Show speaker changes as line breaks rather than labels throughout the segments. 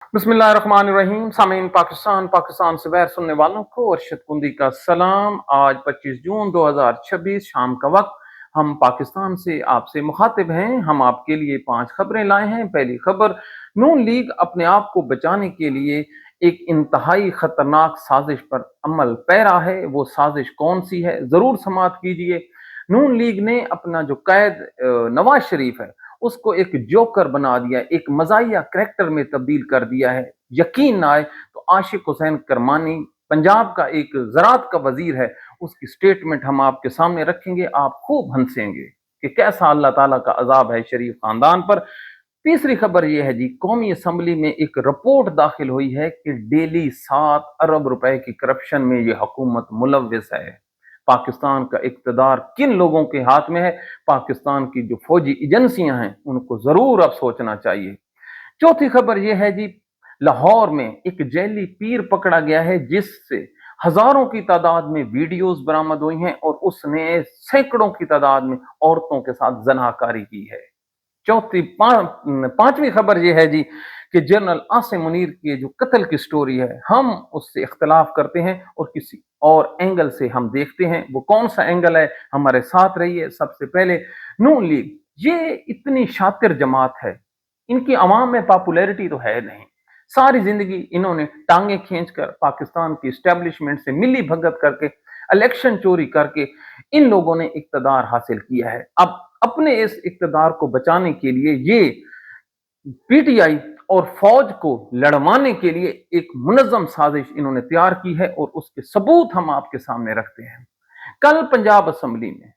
बिस्मिल्लाहिर्रहमानिर्रहीम। सामीन पाकिस्तान से बहर सुनने वालों को अरशद कुंदी का सलाम। आज 25 जून 2026 शाम का वक्त हम पाकिस्तान से आपसे मुखातिब हैं। हम आपके लिए 5 खबरें लाए हैं। पहली खबर, नून लीग अपने आप को बचाने के लिए एक इंतहाई खतरनाक साजिश पर अमल पैरा है। वो साजिश कौन सी है, जरूर समाअत कीजिए। नून लीग ने अपना जो कैद नवाज शरीफ है उसको एक जोकर बना दिया, एक मजाहिया करैक्टर में तब्दील कर दिया है। यकीन ना आए तो आशिक हुसैन करमानी पंजाब का एक ज़राअत का वजीर है, उसकी स्टेटमेंट हम आपके सामने रखेंगे। आप खूब हंसेंगे कि कैसा अल्लाह ताला का अजाब है शरीफ खानदान पर। तीसरी खबर यह है जी, कौमी असम्बली में एक रिपोर्ट दाखिल हुई है कि डेली 7 अरब रुपए की करप्शन में ये हुकूमत मुलव्विस है। पाकिस्तान का इक़्तिदार किन लोगों के हाथ में है, पाकिस्तान की जो फौजी एजेंसियां हैं उनको जरूर अब सोचना चाहिए। चौथी खबर यह है जी, लाहौर में एक जैली पीर पकड़ा गया है जिससे हजारों की तादाद में वीडियोस बरामद हुई हैं और उसने सैकड़ों की तादाद में औरतों के साथ जनाकारी की है। पांचवी खबर यह है जी कि जनरल आसिम मुनीर की जो कत्ल की स्टोरी है, हम उससे इख्तलाफ करते हैं और किसी और एंगल से हम देखते हैं। वो कौन सा एंगल है, हमारे साथ रहिए। सबसे पहले, नून लीग ये इतनी शातिर जमात है, इनकी अवाम में पॉपुलैरिटी तो है नहीं। सारी जिंदगी इन्होंने टांगे खींचकर पाकिस्तान की स्टैब्लिशमेंट से मिली भगत करके, इलेक्शन चोरी करके इन लोगों ने इक्तदार हासिल किया है। अब अपने इस इक्तदार को बचाने के लिए ये पीटीआई और फौज को लड़वाने के लिए एक मुनज़्ज़म साजिश इन्होंने तैयार की है और उसके सबूत हम आपके सामने रखते हैं। कल पंजाब असेंबली में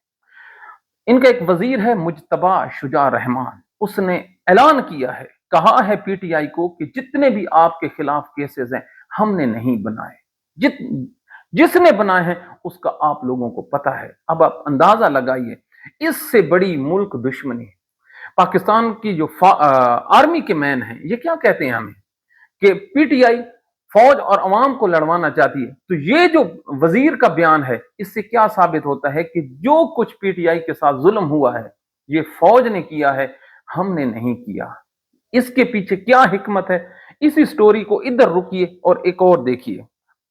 इनका एक वजीर है मुजतबा शुजा रहमान, उसने ऐलान किया है, कहा है पीटीआई को कि जितने भी आपके खिलाफ केसेस हैं हमने नहीं बनाए, जिसने बनाए हैं उसका आप लोगों को पता है। अब आप अंदाजा लगाइए, इससे बड़ी मुल्क दुश्मनी। पाकिस्तान की जो आर्मी के मैन हैं ये क्या कहते हैं हमें कि पीटीआई फौज और अवाम को लड़वाना चाहती है। तो ये जो वजीर का बयान है, इससे क्या साबित होता है कि जो कुछ पीटीआई के साथ जुल्म हुआ है ये फौज ने किया है, हमने नहीं किया। इसके पीछे क्या हिकमत है, इसी स्टोरी को इधर रुकिए और एक और देखिए।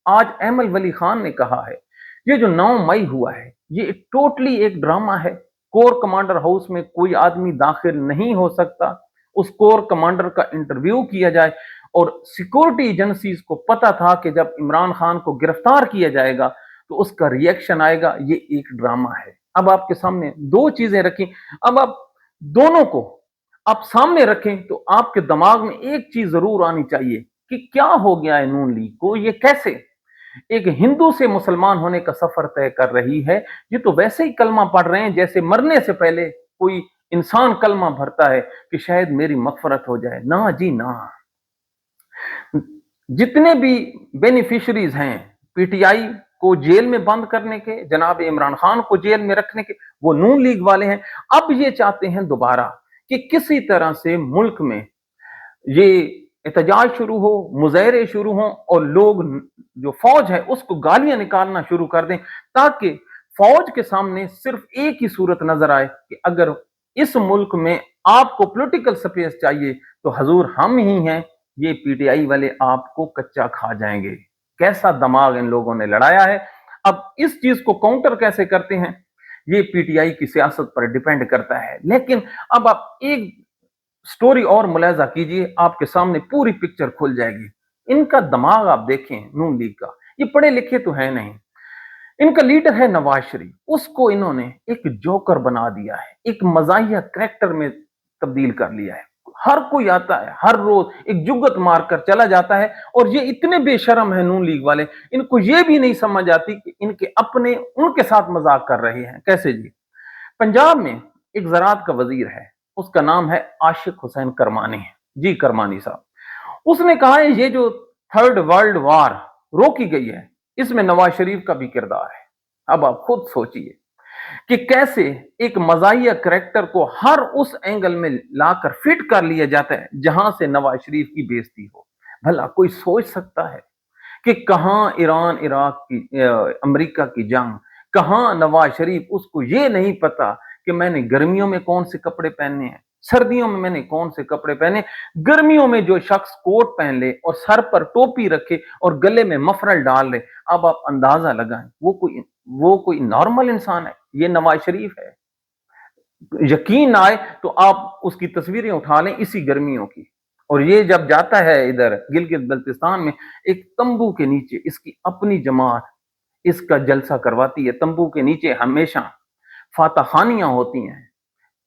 आज अहमद वली खान ने कहा है ये जो 9 मई हुआ है ये टोटली एक ड्रामा है। कोर कमांडर हाउस में कोई आदमी दाखिल नहीं हो सकता। उस कोर कमांडर का इंटरव्यू किया जाए और सिक्योरिटी एजेंसीज को पता था कि जब इमरान खान को गिरफ्तार किया जाएगा तो उसका रिएक्शन आएगा। ये एक ड्रामा है। अब आपके सामने दो चीजें रखी, अब आप दोनों को आप सामने रखें तो आपके दिमाग में एक चीज जरूर आनी चाहिए कि क्या हो गया है नून लीग को। ये कैसे एक हिंदू से मुसलमान होने का सफर तय कर रही है। ये तो वैसे ही कलमा पढ़ रहे हैं जैसे मरने से पहले कोई इंसान कलमा भरता है कि शायद मेरी मगफरत हो जाए। ना जी ना। जितने भी बेनिफिशरीज हैं पीटीआई को जेल में बंद करने के, जनाब इमरान खान को जेल में रखने के, वो नून लीग वाले हैं। अब ये चाहते हैं दोबारा कि किसी तरह से मुल्क में ये एहतजाज शुरू हो, मुजाहरे शुरू हो और लोग जो फौज है उसको गालियां निकालना शुरू कर दें, ताकि फौज के सामने सिर्फ एक ही सूरत नजर आए कि अगर इस मुल्क में आपको पॉलिटिकल स्पेस चाहिए तो हजूर हम ही हैं, ये पीटीआई वाले आपको कच्चा खा जाएंगे। कैसा दिमाग इन लोगों ने लड़ाया है। अब इस चीज को काउंटर कैसे करते हैं ये पीटीआई की सियासत पर डिपेंड करता है। लेकिन अब आप एक स्टोरी और मुलाजा कीजिए, आपके सामने पूरी पिक्चर खुल जाएगी। इनका दिमाग आप देखें नून लीग का, ये पढ़े लिखे तो है नहीं। इनका लीडर है नवाज शरीफ, उसको इन्होंने एक जोकर बना दिया है, एक मजाहिया करैक्टर में तब्दील कर लिया है। हर कोई आता है, हर रोज एक जुगत मारकर चला जाता है। और ये इतने बेशरम है नून लीग वाले, इनको ये भी नहीं समझ आती कि इनके अपने उनके साथ मजाक कर रहे हैं। कैसे जी, पंजाब में एक ज़राअत का वजीर है, उसका नाम है आशिक हुसैन करमानी जी, करमानी साहब। उसने कहा है ये जो थर्ड वर्ल्ड वार रोकी गई है इसमें नवाज शरीफ का भी किरदार है। अब आप खुद सोचिए कि कैसे एक मजाहिया करैक्टर को हर उस एंगल में लाकर फिट कर लिया जाता है जहां से नवाज शरीफ की बेइज्जती हो। भला कोई सोच सकता है कि कहां ईरान इराक की अमेरिका की जंग, कहां नवाज शरीफ, उसको ये नहीं पता कि मैंने गर्मियों में कौन से कपड़े पहनने हैं, सर्दियों में मैंने कौन से कपड़े पहने, गर्मियों में जो शख्स कोट पहन ले और सर पर टोपी रखे और गले में मफरल डाल ले, अब आप अंदाजा लगाएं वो कोई नॉर्मल इंसान है? ये नवाज शरीफ है? यकीन आए तो आप उसकी तस्वीरें उठा लें इसी गर्मियों की। और ये जब जाता है इधर गिलगित बल्तिस्तान में, एक तंबू के नीचे इसकी अपनी जमात इसका जलसा करवाती है। तंबू के नीचे हमेशा फातहानियां होती हैं,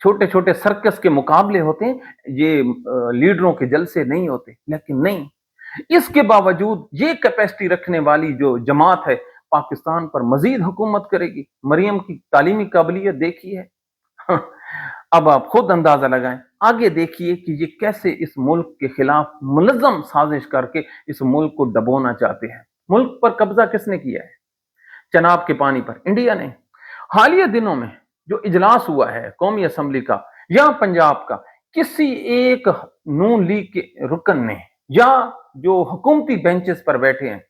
छोटे छोटे सर्कस के मुकाबले होते हैं, ये लीडरों के जलसे नहीं होते। लेकिन नहीं, इसके बावजूद ये कैपेसिटी रखने वाली जो जमात है पाकिस्तान पर मजीद हुकूमत करेगी। मरियम की तालीमी काबिलियत देखी है। अब आप खुद अंदाजा लगाएं, आगे देखिए कि ये कैसे इस मुल्क के खिलाफ मुलज़्ज़म साजिश करके इस मुल्क को दबोना चाहते हैं। मुल्क पर कब्जा किसने किया है? चनाब के पानी पर इंडिया ने। हालिया दिनों में जो इजलास हुआ है कौमी असम्बली का या पंजाब का, किसी एक नून लीग के रुकन ने या जो हुकूमती बेंचेस पर बैठे हैं,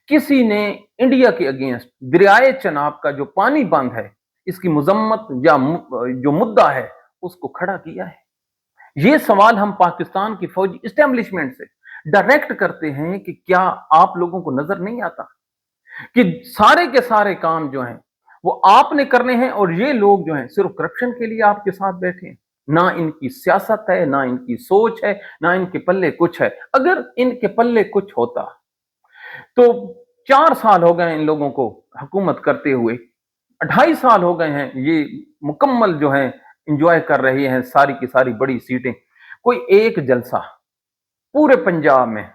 किसी ने इंडिया के अगेंस्ट दरियाए चनाब का जो पानी बंद है इसकी मजम्मत या जो मुद्दा है उसको खड़ा किया है? ये सवाल हम पाकिस्तान की फौजी इस्टेब्लिशमेंट से डायरेक्ट करते हैं कि क्या आप लोगों को नजर नहीं आता कि सारे के सारे काम जो हैं वो आपने करने हैं और ये लोग जो हैं सिर्फ करप्शन के लिए आपके साथ बैठे हैं। ना इनकी सियासत है, ना इनकी सोच है, ना इनके पल्ले कुछ है। अगर इनके पल्ले कुछ होता तो 4 साल हो गए इन लोगों को हुकूमत करते हुए, 2.5 साल हो गए हैं ये मुकम्मल जो है इंजॉय कर रही हैं सारी की सारी बड़ी सीटें। कोई एक जलसा पूरे पंजाब में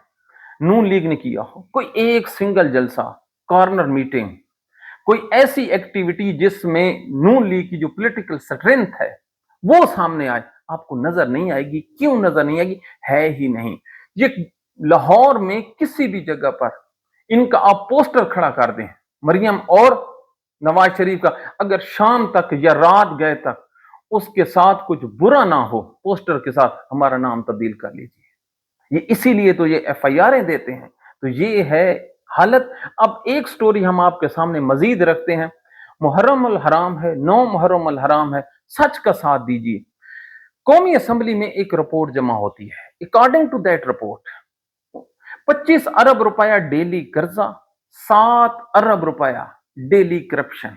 नून लीग ने किया हो? कोई एक सिंगल जलसा, कॉर्नर मीटिंग, कोई ऐसी एक्टिविटी जिसमें नून लीग की जो पॉलिटिकल स्ट्रेंथ है वो सामने आए? आपको नजर नहीं आएगी। क्यों नजर नहीं आएगी? है ही नहीं। ये लाहौर में किसी भी जगह पर इनका आप पोस्टर खड़ा कर दें, मरियम और नवाज शरीफ का, अगर शाम तक या रात गए तक उसके साथ कुछ बुरा ना हो, पोस्टर के साथ हमारा नाम तब्दील कर लीजिए। ये इसीलिए तो ये एफआईआरें देते हैं। तो ये है हालत। अब एक स्टोरी हम आपके सामने मजीद रखते हैं। मुहर्रम अल हराम है, 9 मुहर्रम अल हराम है, सच का साथ दीजिए। कौमी असेंबली में एक रिपोर्ट जमा होती है। अकॉर्डिंग टू दैट रिपोर्ट 25 अरब रुपया डेली कर्जा, 7 अरब रुपया डेली करप्शन।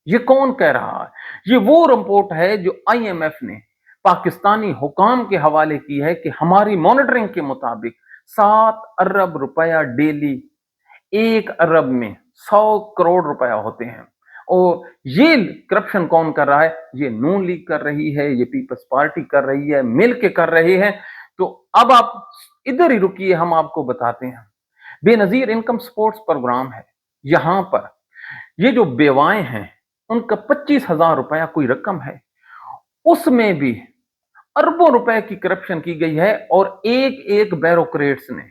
ये कौन कह रहा है? ये वो रिपोर्ट है जो आईएमएफ ने पाकिस्तानी हुकाम के हवाले की है कि हमारी मॉनिटरिंग के मुताबिक 7 अरब रुपया डेली, 1 अरब में 100 करोड़ रुपया होते हैं। और ये करप्शन कौन कर रहा है? ये नून लीग कर रही है, ये पीपल्स पार्टी कर रही है, मिल के कर रही है। तो अब आप इधर ही रुकिए, हम आपको बताते हैं। बेनजीर इनकम सपोर्ट्स प्रोग्राम है। यहां पर ये जो बेवाएं हैं उनका 25,000 रुपया कोई रकम है, उसमें भी अरबों रुपए की करप्शन की गई है। और एक एक ब्यूरोक्रेट्स ने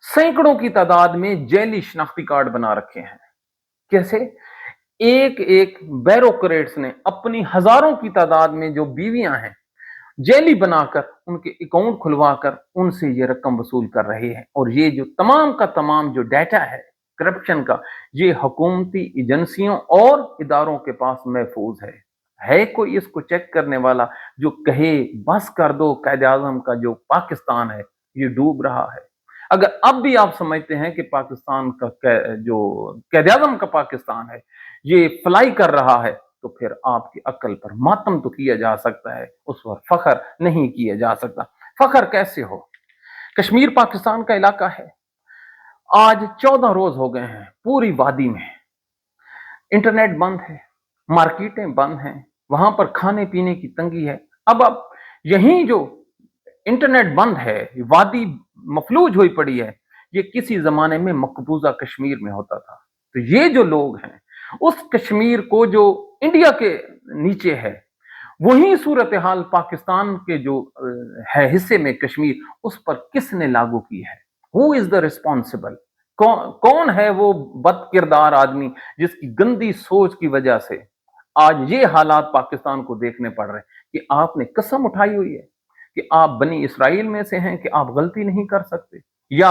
सैकड़ों की तादाद में जेली शनाख्ती कार्ड बना रखे हैं। कैसे? एक एक ब्यूरोक्रेट्स ने अपनी हजारों की तादाद में जो बीवियां हैं जेली बनाकर उनके अकाउंट खुलवाकर उनसे ये रकम वसूल कर रहे हैं। और ये जो तमाम का तमाम जो डाटा है करप्शन का, ये हुकूमती एजेंसियों और इदारों के पास महफूज है कोई इसको चेक करने वाला जो कहे बस कर दो, कायदे आजम का जो पाकिस्तान है ये डूब रहा है। अगर अब भी आप समझते हैं कि पाकिस्तान का जो कायदे आजम का पाकिस्तान है ये फ्लाई कर रहा है, तो फिर आपकी अक्ल पर मातम तो किया जा सकता है, उस पर फखर नहीं किया जा सकता। फखर कैसे हो? कश्मीर पाकिस्तान का इलाका है। आज 14 रोज हो गए हैं पूरी वादी में इंटरनेट बंद है, मार्केटें बंद हैं, वहां पर खाने पीने की तंगी है। अब यही जो इंटरनेट बंद है, वादी मफलूज हुई पड़ी है, ये किसी जमाने में मकबूजा कश्मीर में होता था। तो ये जो लोग हैं उस कश्मीर को जो इंडिया के नीचे है, वही सूरत हाल पाकिस्तान के जो है हिस्से में कश्मीर, उस पर किसने लागू की है? Who is the responsible? कौन है वो बद किरदार आदमी जिसकी गंदी सोच की वजह से आज ये हालात पाकिस्तान को देखने पड़ रहे हैं कि आपने कसम उठाई हुई है कि आप बनी इसराइल में से हैं कि आप गलती नहीं कर सकते, या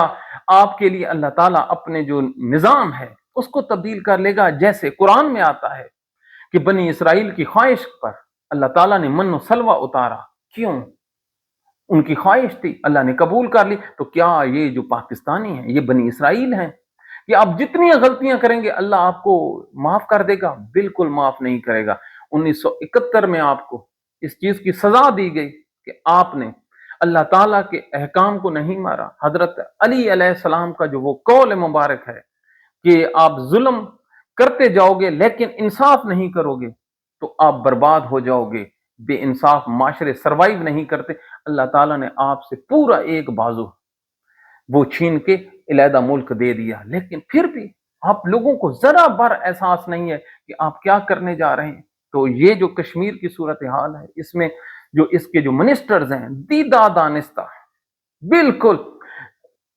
आपके लिए अल्लाह ताला अपने जो निजाम है उसको तब्दील कर लेगा। जैसे कुरान में आता है कि बनी इसराइल की ख्वाहिश पर अल्लाह ताला ने मन्नो सलवा उतारा, क्यों? उनकी ख्वाहिश थी, अल्लाह ने कबूल कर ली। तो क्या ये जो पाकिस्तानी हैं, ये बनी इसराइल हैं कि आप जितनी गलतियां करेंगे अल्लाह आपको माफ कर देगा? बिल्कुल माफ नहीं करेगा। 1971 में आपको इस चीज की सजा दी गई कि आपने अल्लाह ताला के अहकाम को नहीं मारा। हजरत अली अलैहिस्सलाम का जो वो कौल मुबारक है कि आप जुल्म करते जाओगे लेकिन इंसाफ नहीं करोगे तो आप बर्बाद हो जाओगे। बेइंसाफ माशरे सर्वाइव नहीं करते। अल्लाह ताला ने आपसे पूरा एक बाजू वो छीन के इलादा मुल्क दे दिया, लेकिन फिर भी आप लोगों को जरा भर एहसास नहीं है कि आप क्या करने जा रहे हैं। तो ये जो कश्मीर की सूरत हाल है, इसमें जो इसके जो मिनिस्टर्स हैं दीदा दानिस्ता, बिल्कुल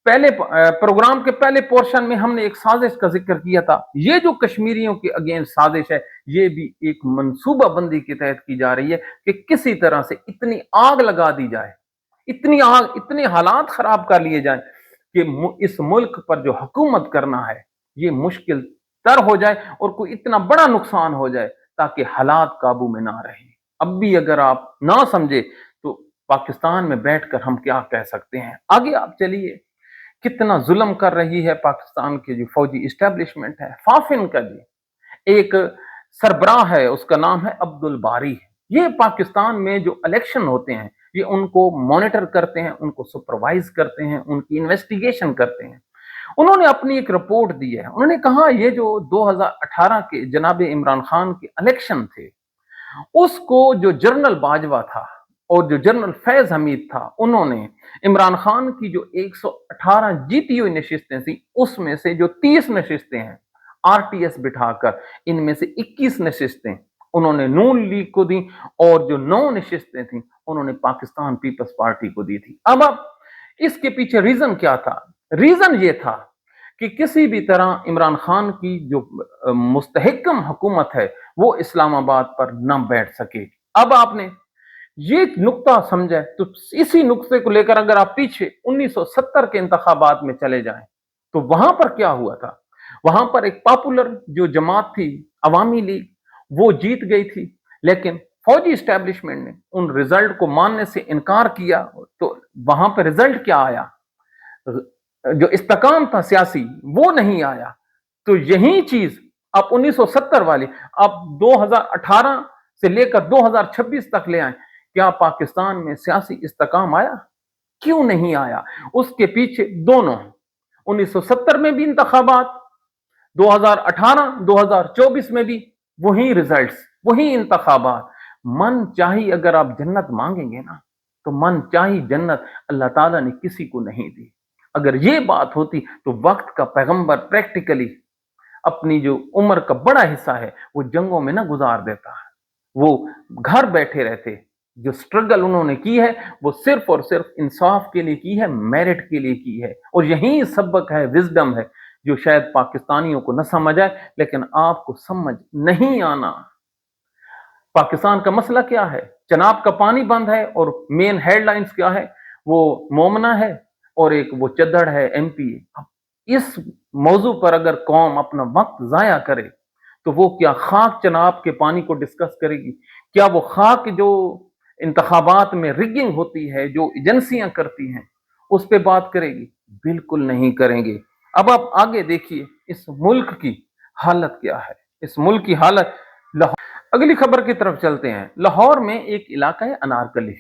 पहले प्रोग्राम के पहले पोर्शन में हमने एक साजिश का जिक्र किया था। ये जो कश्मीरियों के अगेंस्ट साजिश है, ये भी एक मंसूबा बंदी के तहत की जा रही है कि किसी तरह से इतनी आग लगा दी जाए, इतनी आग, इतने हालात खराब कर लिए जाए कि इस मुल्क पर जो हुकूमत करना है ये मुश्किल तर हो जाए और कोई इतना बड़ा नुकसान हो जाए ताकि हालात काबू में ना रहे। अब भी अगर आप ना समझे तो पाकिस्तान में बैठकर हम क्या कह सकते हैं। आगे आप चलिए, कितना जुल्म कर रही है पाकिस्तान की जो फौजी इस्टेब्लिशमेंट है। फाफिन का जी एक सरबराह है, उसका नाम है अब्दुल बारी। ये पाकिस्तान में जो इलेक्शन होते हैं ये उनको मॉनिटर करते हैं, उनको सुपरवाइज करते हैं, उनकी इन्वेस्टिगेशन करते हैं। उन्होंने अपनी एक रिपोर्ट दी है। उन्होंने कहा ये जो 2018 के जनाब इमरान खान के इलेक्शन थे उसको जो जनरल बाजवा था और जो जनरल फैज हमीद था, उन्होंने इमरान खान की जो 118 जीती हुई नशिस्तें थी उसमें से जो 30 नशिस्तें हैं आरटीएस बिठाकर, इनमें से 21 नशिस्तें उन्होंने नून लीग को दी और जो 9 नशिस्तें थी उन्होंने पाकिस्तान पीपल्स पार्टी को दी थी। अब इसके पीछे रीजन क्या था? रीजन ये था कि किसी भी तरह इमरान खान की जो मुस्तहकम हुकूमत है वो इस्लामाबाद पर न बैठ सके। अब आपने ये नुक्ता समझा तो इसी नुक्ते को लेकर अगर आप पीछे 1970 के इंतखाबात में चले जाएं तो वहां पर क्या हुआ था? वहां पर एक पॉपुलर जो जमात थी अवामी लीग, वो जीत गई थी, लेकिन फौजी इस्टेब्लिशमेंट ने उन रिजल्ट को मानने से इनकार किया। तो वहां पर रिजल्ट क्या आया? जो इस्तेकाम था सियासी वो नहीं आया। तो यही चीज आप 1970 वाली आप 2018 से लेकर 2026 तक ले आए, क्या पाकिस्तान में सियासी इस्तेकाम आया? क्यों नहीं आया? उसके पीछे दोनों 1970 में भी इंतखाबात, 2018 2024 में भी वही रिजल्ट्स, वही इंतखाबात। मन चाही अगर आप जन्नत मांगेंगे ना तो मन चाही जन्नत अल्लाह ताला ने किसी को नहीं दी। अगर ये बात होती तो वक्त का पैगंबर प्रैक्टिकली अपनी जो उम्र का बड़ा हिस्सा है वो जंगों में ना गुजार देता है, वो घर बैठे रहते। जो स्ट्रगल उन्होंने की है वो सिर्फ और सिर्फ इंसाफ के लिए की है, मेरिट के लिए की है। और यही सबक है, विजडम है, जो शायद पाकिस्तानियों को न समझ आए, लेकिन आपको समझ नहीं आना। पाकिस्तान का मसला क्या है? चनाब का पानी बंद है और मेन हेडलाइंस क्या है? वो मोमना है और एक वो चद्दड़ है एमपी। इस मौजू पर अगर कौम अपना वक्त जाया करे तो वो क्या खाक चनाब के पानी को डिस्कस करेगी? क्या वो खाक जो इंतखाबात में रिगिंग होती है, जो एजेंसियां करती हैं, उस पर बात करेगी? बिल्कुल नहीं करेंगे। अब आप आगे देखिए इस मुल्क की हालत क्या है। इस मुल्क की हालत, अगली खबर की तरफ चलते हैं। लाहौर में एक इलाका है अनारकली,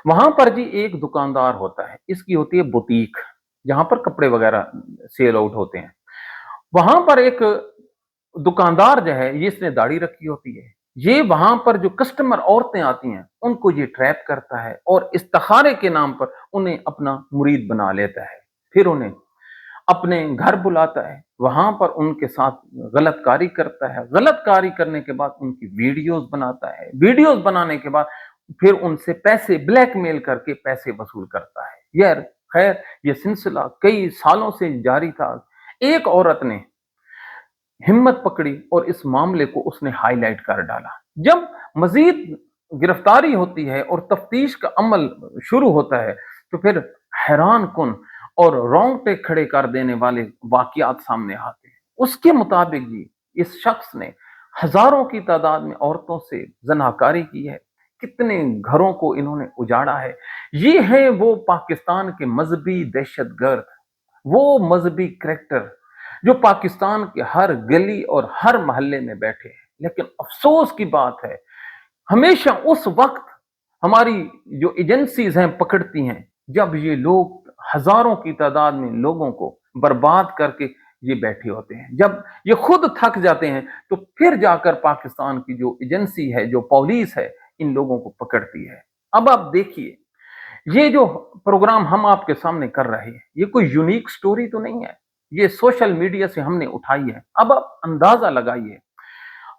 वहां पर जी एक दुकानदार होता है, इसकी होती है बुटीक, जहां पर कपड़े वगैरह सेल आउट होते हैं। वहां पर एक दुकानदार जो है ये इसने दाढ़ी रखी होती है, ये वहां पर जो कस्टमर औरतें आती हैं उनको ये ट्रैप करता है और इस्तिखारे के नाम पर उन्हें अपना मुरीद बना लेता है। फिर उन्हें अपने घर बुलाता है, वहां पर उनके साथ गलत कारी करता है। गलत कारी करने के बाद उनकी वीडियोस बनाता है, वीडियोस बनाने के बाद फिर उनसे पैसे ब्लैकमेल करके पैसे वसूल करता है। यार खैर ये सिलसिला कई सालों से जारी था। एक औरत ने हिम्मत पकड़ी और इस मामले को उसने हाईलाइट कर डाला। जब मजीद गिरफ्तारी होती है और तफ्तीश का अमल शुरू होता है तो फिर हैरान कुन और रोंगटे खड़े कर देने वाले वाकयात सामने आते हैं। उसके मुताबिक जी इस शख्स ने हजारों की तादाद में औरतों से जनाकारी की है। कितने घरों को इन्होंने उजाड़ा है। ये हैं वो पाकिस्तान के मजहबी दहशतगर्द, वो मजहबी करैक्टर जो पाकिस्तान के हर गली और हर मोहल्ले में बैठे हैं। लेकिन अफसोस की बात है, हमेशा उस वक्त हमारी जो एजेंसीज हैं पकड़ती हैं जब ये लोग हजारों की तादाद में लोगों को बर्बाद करके ये बैठे होते हैं। जब ये खुद थक जाते हैं तो फिर जाकर पाकिस्तान की जो एजेंसी है, जो पुलिस है, इन लोगों को पकड़ती है। अब आप देखिए, ये जो प्रोग्राम हम आपके सामने कर रहे हैं, ये कोई यूनिक स्टोरी तो नहीं है, ये सोशल मीडिया से हमने उठाई है। अब आप अंदाजा लगाइए,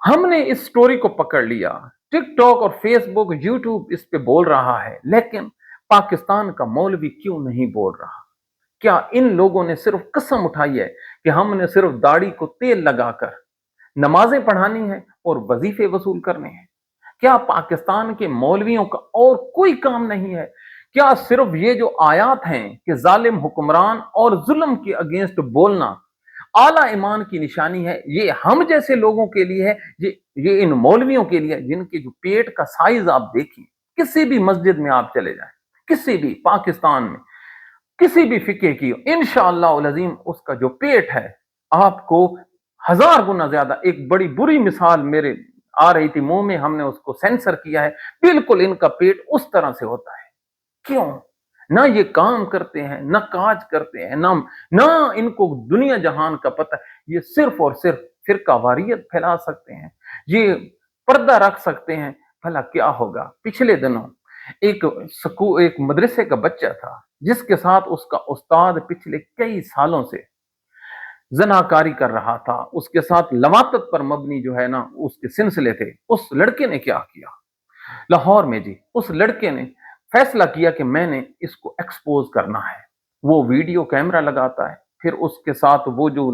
हमने इस स्टोरी को पकड़ लिया, टिकटॉक और फेसबुक, यूट्यूब इस पे बोल रहा है, लेकिन पाकिस्तान का मौलवी क्यों नहीं बोल रहा? क्या इन लोगों ने सिर्फ कसम उठाई है कि हमने सिर्फ दाढ़ी को तेल लगाकर नमाजें पढ़ानी है और वजीफे वसूल करने हैं? क्या पाकिस्तान के मौलवियों का और कोई काम नहीं है? क्या सिर्फ ये जो आयात हैं कि जालिम हुक्मरान और जुल्म के अगेंस्ट बोलना आला ईमान की निशानी है, ये हम जैसे लोगों के लिए है, ये इन मौलवियों के लिए जिनके जो पेट का साइज आप देखिए, किसी भी मस्जिद में आप चले जाएं, किसी भी पाकिस्तान में किसी भी फिके की, इंशाअल्लाह अज़ीम उसका जो पेट है आपको हजार गुना ज्यादा। एक बड़ी बुरी मिसाल मेरे आ रही थी मुंह में, हमने उसको सेंसर किया है, बिल्कुल इनका पेट उस तरह से होता है। क्यों? ना ये काम करते हैं, ना काज करते हैं, ना इनको दुनिया जहान का पता है। ये सिर्फ और सिर्फ फिरकावारियत फैला सकते हैं, ये पर्दा रख सकते हैं। भला क्या होगा? पिछले दिनों एक मदरसे का बच्चा था जिसके साथ उसका उस्ताद पिछले कई सालों से जनाकारी कर रहा था, उसके साथ लवातत पर मबनी जो है ना उसके सिलसिले थे। उस लड़के ने क्या किया लाहौर में जी, उस लड़के ने फैसला किया कि मैंने इसको एक्सपोज करना है। वो वीडियो कैमरा लगाता है, फिर उसके साथ वो जो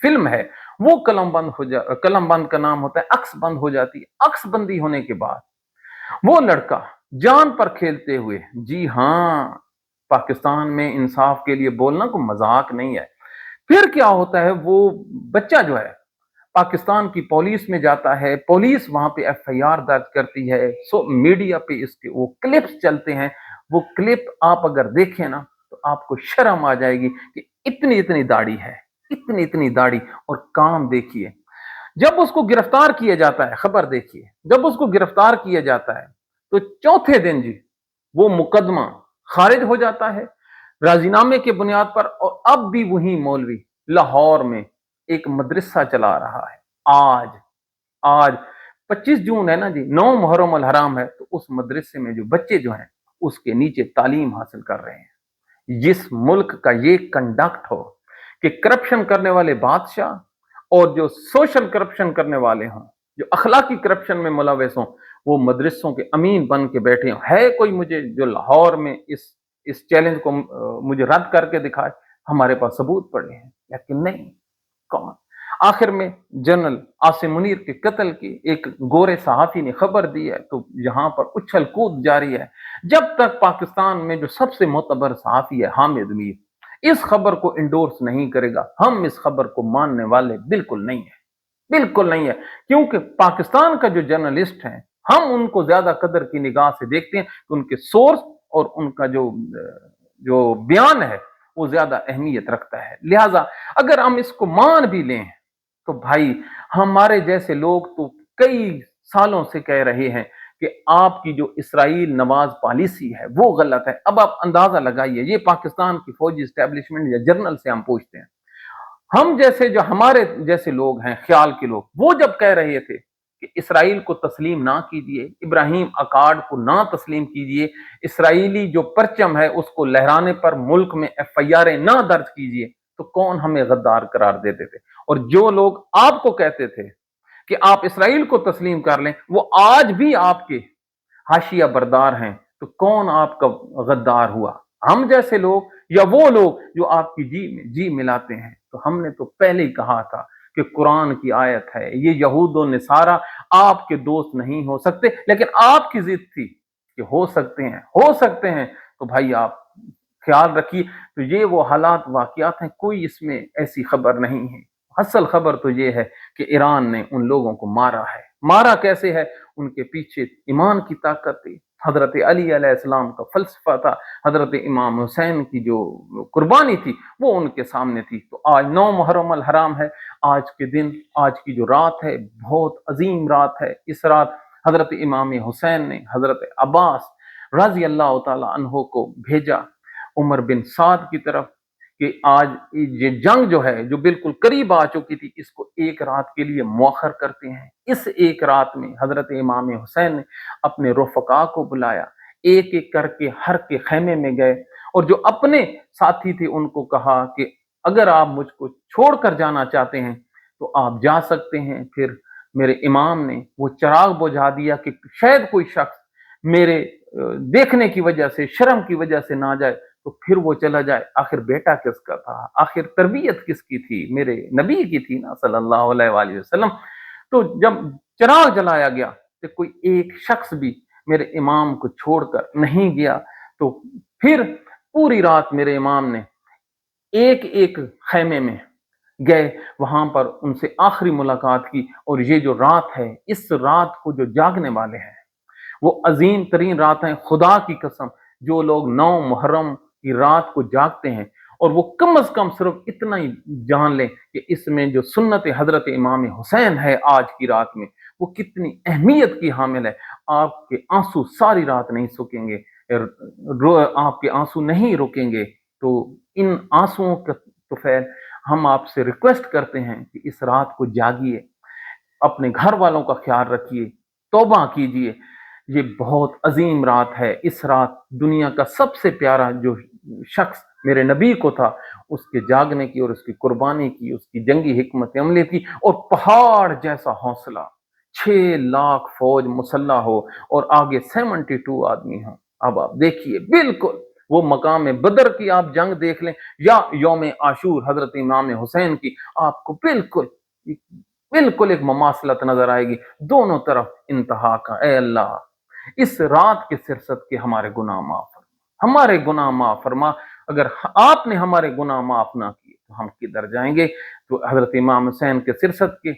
फिल्म है वो कलम बंद का नाम होता है, अक्स बंद हो जाती है। अक्स बंदी होने के बाद वो लड़का जान पर खेलते हुए, जी हाँ, पाकिस्तान में इंसाफ के लिए बोलना कोई मजाक नहीं है। फिर क्या होता है, वो बच्चा जो है पाकिस्तान की पुलिस में जाता है, पुलिस वहां पे एफआईआर दर्ज करती है, मीडिया पे इसके वो क्लिप्स चलते हैं। वो क्लिप आप अगर देखें ना तो आपको शर्म आ जाएगी कि इतनी इतनी दाढ़ी है, इतनी इतनी दाढ़ी, और काम देखिए। जब उसको गिरफ्तार किया जाता है, खबर देखिए, जब उसको गिरफ्तार किया जाता है तो चौथे दिन जी वो मुकदमा खारिज हो जाता है राजीनामे के बुनियाद पर। और अब भी वही मौलवी लाहौर में एक मदरसा चला रहा है। आज आज 25 जून है ना जी, 9 मुहर्रम अल हराम है, तो उस मदरसे में जो बच्चे जो हैं उसके नीचे तालीम हासिल कर रहे हैं। जिस मुल्क का ये कंडक्ट हो कि करप्शन करने वाले बादशाह और जो सोशल करप्शन करने वाले हों, जो अखलाकी करप्शन में मुलविस हों, वो मदरसों के अमीन बन के बैठे हों। है कोई मुझे जो लाहौर में इस चैलेंज को मुझे रद्द करके दिखाए? हमारे पास सबूत पड़े हैं, लेकिन नहीं। कौन? आखिर में जनरल आसिम मुनीर के कत्ल की एक गोरे सहाफी ने खबर दी है तो यहां पर उछल कूद जारी है। जब तक पाकिस्तान में जो सबसे मोतबर सहाफी है हामिद मीर इस खबर को इंडोर्स नहीं करेगा, हम इस खबर को मानने वाले बिल्कुल नहीं है, बिल्कुल नहीं है। क्योंकि पाकिस्तान का जो जर्नलिस्ट है, हम उनको ज्यादा कदर की निगाह से देखते हैं कि उनके सोर्स और उनका जो जो बयान है वो ज्यादा अहमियत रखता है। लिहाजा अगर हम इसको मान भी लें तो भाई हमारे जैसे लोग तो कई सालों से कह रहे हैं कि आपकी जो इसराइल नवाज पॉलिसी है वो गलत है। अब आप अंदाजा लगाइए, ये पाकिस्तान की फौजी एस्टेब्लिशमेंट या जर्नल से हम पूछते हैं, हम जैसे जो हमारे जैसे लोग हैं ख्याल के लोग, वो जब कह रहे थे कि इसराइल को तस्लीम ना कीजिए, इब्राहिम अकार्ड को ना तस्लीम कीजिए, इसराइली जो परचम है उसको लहराने पर मुल्क में एफआईआर ना दर्ज कीजिए, तो कौन हमें गद्दार करार देते थे? और जो लोग आपको कहते थे कि आप इसराइल को तस्लीम कर लें, वो आज भी आपके हाशिया बरदार हैं, तो कौन आपका गद्दार हुआ? हम जैसे लोग या वो लोग जो आपकी जी में जी मिलाते हैं? तो हमने तो पहले ही कहा था कि कुरान की आयत है, ये यहूद और निसारा आपके दोस्त नहीं हो सकते, लेकिन आपकी जिद थी कि हो सकते हैं, हो सकते हैं। तो भाई आप ख्याल रखिए। तो ये वो हालात वाकयात हैं, कोई इसमें ऐसी खबर नहीं है। असल खबर तो ये है कि ईरान ने उन लोगों को मारा है, मारा कैसे है, उनके पीछे ईमान की ताकत थी, हजरत अली अलैहिस्सलाम का फलसफा था, हजरत इमाम हुसैन की जो कुर्बानी थी वो उनके सामने थी। तो आज 9 मुहर्रम अल हराम है, आज के दिन, आज की जो रात है बहुत अजीम रात है। इस रात हजरत इमाम हुसैन ने हजरत अब्बास रजी अल्लाह ताला अन्हो को भेजा उमर बिन साद की तरफ कि आज ये जंग जो है जो बिल्कुल करीब आ चुकी थी, इसको एक रात के लिए मौखर करते हैं। इस एक रात में हजरत इमाम हुसैन ने अपने रफ़क़ा को बुलाया, एक एक करके हर के खेमे में गए और जो अपने साथी थे उनको कहा कि अगर आप मुझको छोड़कर जाना चाहते हैं तो आप जा सकते हैं। फिर मेरे इमाम ने वो चिराग बुझा दिया कि शायद कोई शख्स मेरे देखने की वजह से, शर्म की वजह से ना जाए, तो फिर वो चला जाए। आखिर बेटा किसका था, आखिर तरबियत किसकी थी, मेरे नबी की थी ना सल्लल्लाहु अलैहि वसल्लम। तो जब चिराग जलाया गया तो कोई एक शख्स भी मेरे इमाम को छोड़कर नहीं गया। तो फिर पूरी रात मेरे इमाम ने एक एक खेमे में गए, वहां पर उनसे आखिरी मुलाकात की। और ये जो रात है, इस रात को जो जागने वाले हैं वो अजीम तरीन रात है। खुदा की कसम, जो लोग 9 मुहर्रम की रात को जागते हैं और वो कम अज कम सिर्फ इतना ही जान लें कि इसमें जो सुन्नत हजरत इमाम हुसैन है आज की रात में, वो कितनी अहमियत की हामिल है। आपके आंसू सारी रात नहीं सूखेंगे, आपके आंसू नहीं रुकेंगे। तो इन आंसुओं का तुफैल हम आपसे रिक्वेस्ट करते हैं कि इस रात को जागिए, अपने घर वालों का ख्याल रखिए, तौबा कीजिए। ये बहुत अजीम रात है। इस रात दुनिया का सबसे प्यारा जो शख्स मेरे नबी को था, उसके जागने की और उसकी कुर्बानी की, उसकी जंगी हिकमत अमली की और पहाड़ जैसा हौसला, 6 लाख फौज मुसल्ला हो और आगे 72 आदमी हो। अब आप देखिए, बिल्कुल वो मकाम बदर की आप जंग देख लें या यौम आशूर हजरत इमाम हुसैन की, आपको बिल्कुल बिल्कुल एक ममासलत नजर आएगी, दोनों तरफ इंतहा का। ए अल्लाह, इस रात के सिरसत के हमारे गुनाह माफ फरमा, हमारे गुनाह माफ फरमा। अगर आपने हमारे गुनाह माफ ना किए तो हम किधर जाएंगे। तो हजरत इमाम हुसैन के सिरसत के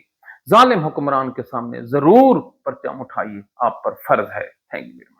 जालिम हुक्मरान के सामने जरूर परचम उठाइए, आप पर फर्ज है। Thank you.